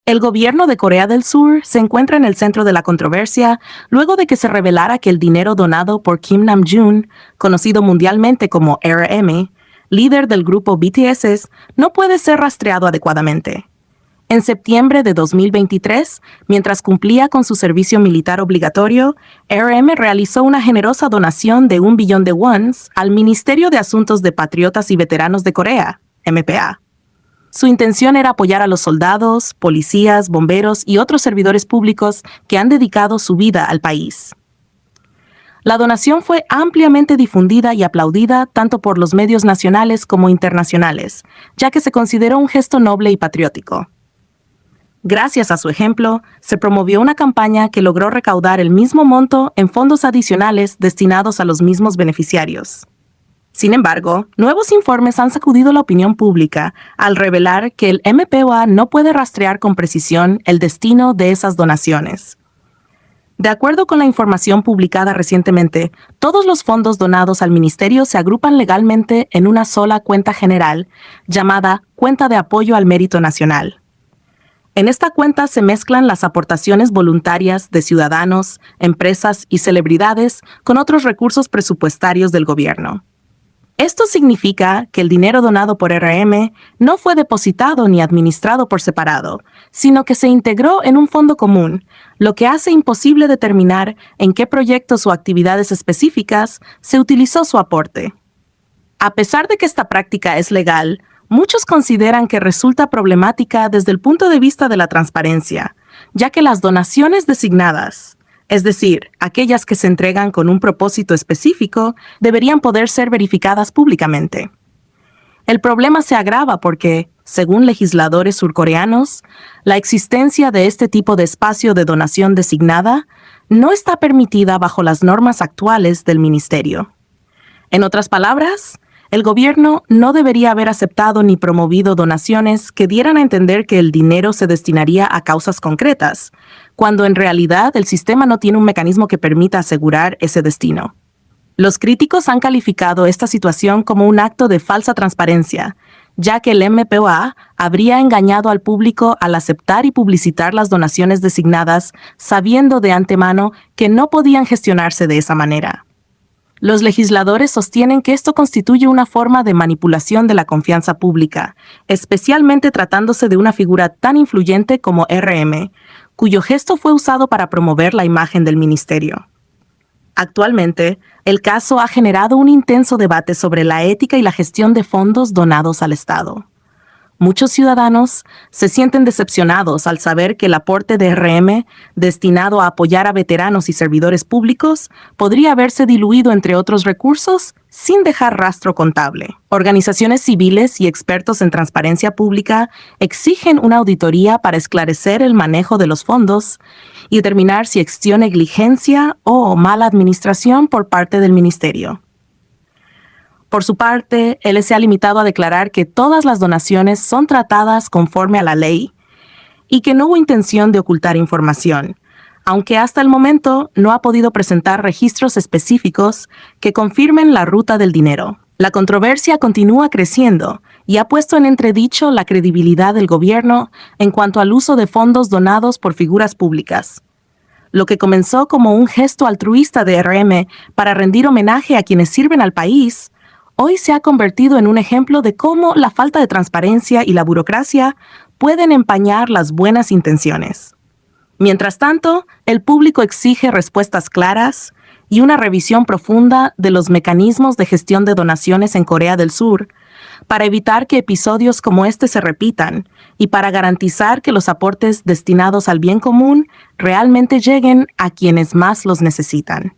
El gobierno de Corea del Sur se encuentra en el centro de la controversia luego de que se revelara que el dinero donado por Kim Namjoon, conocido mundialmente como RM, líder del grupo BTS, no puede ser rastreado adecuadamente. En septiembre de 2023, mientras cumplía con su servicio militar obligatorio, RM realizó una generosa donación de 1 billón de wons al Ministerio de Asuntos de Patriotas y Veteranos de Corea, MPA. Su intención era apoyar a los soldados, policías, bomberos y otros servidores públicos que han dedicado su vida al país. La donación fue ampliamente difundida y aplaudida tanto por los medios nacionales como internacionales, ya que se consideró un gesto noble y patriótico. Gracias a su ejemplo, se promovió una campaña que logró recaudar el mismo monto en fondos adicionales destinados a los mismos beneficiarios. Sin embargo, nuevos informes han sacudido la opinión pública al revelar que el MPOA no puede rastrear con precisión el destino de esas donaciones. De acuerdo con la información publicada recientemente, todos los fondos donados al ministerio se agrupan legalmente en una sola cuenta general, llamada Cuenta de Apoyo al Mérito Nacional. En esta cuenta se mezclan las aportaciones voluntarias de ciudadanos, empresas y celebridades con otros recursos presupuestarios del gobierno. Esto significa que el dinero donado por RM no fue depositado ni administrado por separado, sino que se integró en un fondo común, lo que hace imposible determinar en qué proyectos o actividades específicas se utilizó su aporte. A pesar de que esta práctica es legal, muchos consideran que resulta problemática desde el punto de vista de la transparencia, ya que las donaciones designadas, es decir, aquellas que se entregan con un propósito específico, deberían poder ser verificadas públicamente. El problema se agrava porque, según legisladores surcoreanos, la existencia de este tipo de espacio de donación designada no está permitida bajo las normas actuales del ministerio. En otras palabras, el gobierno no debería haber aceptado ni promovido donaciones que dieran a entender que el dinero se destinaría a causas concretas, cuando en realidad el sistema no tiene un mecanismo que permita asegurar ese destino. Los críticos han calificado esta situación como un acto de falsa transparencia, ya que el MPOA habría engañado al público al aceptar y publicitar las donaciones designadas, sabiendo de antemano que no podían gestionarse de esa manera. Los legisladores sostienen que esto constituye una forma de manipulación de la confianza pública, especialmente tratándose de una figura tan influyente como RM, cuyo gesto fue usado para promover la imagen del ministerio. Actualmente, el caso ha generado un intenso debate sobre la ética y la gestión de fondos donados al Estado. Muchos ciudadanos se sienten decepcionados al saber que el aporte de RM, destinado a apoyar a veteranos y servidores públicos, podría haberse diluido entre otros recursos sin dejar rastro contable. Organizaciones civiles y expertos en transparencia pública exigen una auditoría para esclarecer el manejo de los fondos y determinar si existió negligencia o mala administración por parte del ministerio. Por su parte, él se ha limitado a declarar que todas las donaciones son tratadas conforme a la ley y que no hubo intención de ocultar información, aunque hasta el momento no ha podido presentar registros específicos que confirmen la ruta del dinero. La controversia continúa creciendo y ha puesto en entredicho la credibilidad del gobierno en cuanto al uso de fondos donados por figuras públicas. Lo que comenzó como un gesto altruista de RM para rendir homenaje a quienes sirven al país, hoy se ha convertido en un ejemplo de cómo la falta de transparencia y la burocracia pueden empañar las buenas intenciones. Mientras tanto, el público exige respuestas claras y una revisión profunda de los mecanismos de gestión de donaciones en Corea del Sur, para evitar que episodios como este se repitan y para garantizar que los aportes destinados al bien común realmente lleguen a quienes más los necesitan.